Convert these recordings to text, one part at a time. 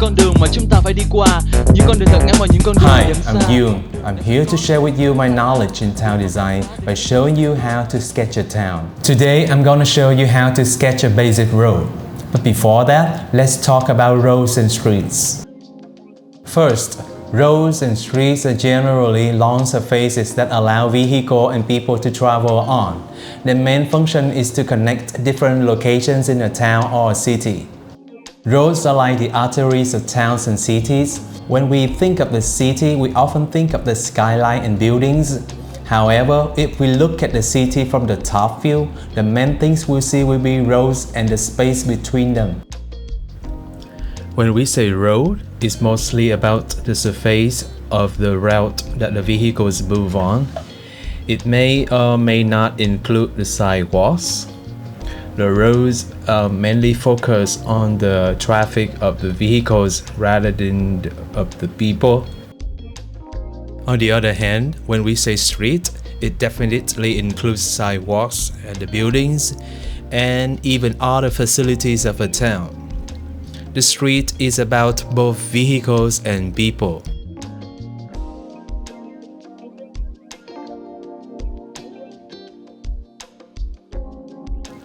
con đường mà chúng ta phải đi qua, những con đường thật ngắn và những con đường Hi, dần xa. I'm Yoon. I'm here to share with you my knowledge in town design by showing you how to sketch a town. Today, I'm gonna show you how to sketch a basic road. But before that, let's talk about roads and streets. First, roads and streets are generally long surfaces that allow vehicles and people to travel on. The main function is to connect different locations in a town or a city. Roads are like the arteries of towns and cities. When we think of the city, we often think of the skyline and buildings. However, if we look at the city from the top view, the main things we'll see will be roads and the space between them. When we say road, it's mostly about the surface of the route that the vehicles move on. It may or may not include the sidewalks. The roads mainly focus on the traffic of the vehicles rather than of the people. On the other hand, when we say street, it definitely includes sidewalks and the buildings and even other facilities of a town. The street is about both vehicles and people.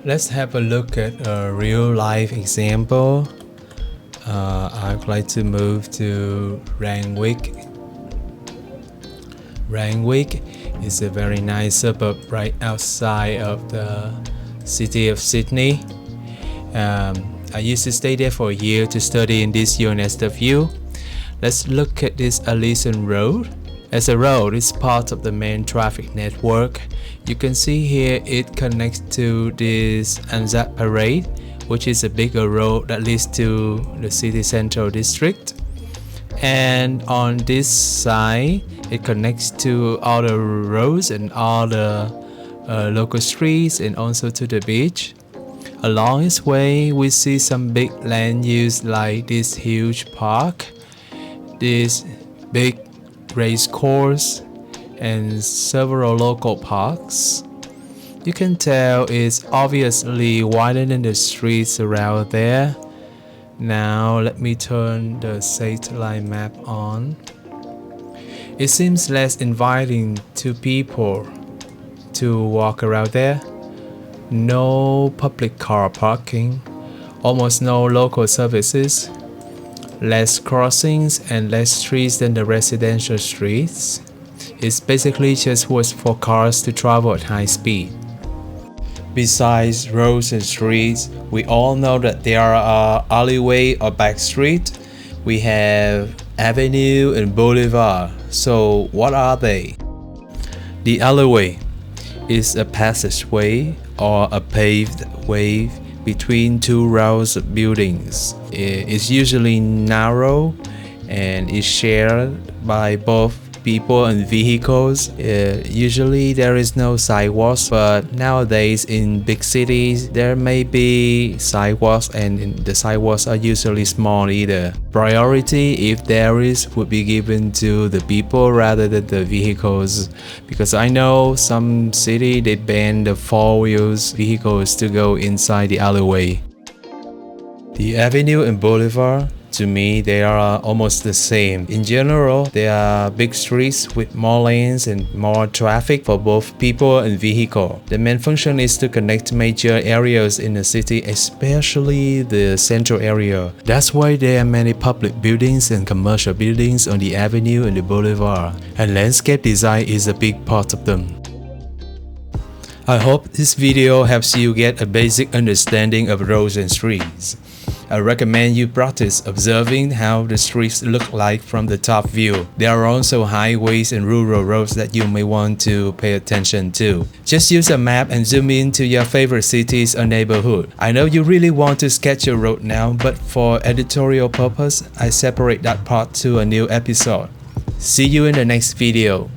Let's have a look at a real-life example. I'd like to move to Randwick. Randwick is a very nice suburb right outside of the city of Sydney. I used to stay there for a year to study in this UNSW. Let's look at this Ellison Road. As a road, it's part of the main traffic network. You can see here it connects to this Anzac Parade, which is a bigger road that leads to the city central district. And on this side, it connects to other roads and other local streets and also to the beach. Along its way, we see some big land use like this huge park, this big race course, and several local parks. You can tell it's obviously wider than the streets around there. Now let me turn the satellite map on. It seems less inviting to people to walk around there. No public car parking, almost no local services, less crossings and less streets than the residential streets. It's basically just was for cars to travel at high speed. Besides roads and streets, we all know that there are alleyway or back street. We have avenue and boulevard. So what are they? The alleyway is a passageway or a paved way between two rows of buildings. It's usually narrow and is shared by both people and vehicles. Usually there is no sidewalks, but nowadays in big cities there may be sidewalks, and the sidewalks are usually small either. Priority, if there is, would be given to the people rather than the vehicles, because I know some city they ban the four-wheels vehicles to go inside the alleyway. The avenue and boulevard, to me, they are almost the same. In general, they are big streets with more lanes and more traffic for both people and vehicle. The main function is to connect major areas in the city, especially the central area. That's why there are many public buildings and commercial buildings on the avenue and the boulevard, and landscape design is a big part of them. I hope this video helps you get a basic understanding of roads and streets. I recommend you practice observing how the streets look like from the top view. There are also highways and rural roads that you may want to pay attention to. Just use a map and zoom in to your favorite cities or neighborhood. I know you really want to sketch your road now, but for editorial purpose, I separate that part to a new episode. See you in the next video.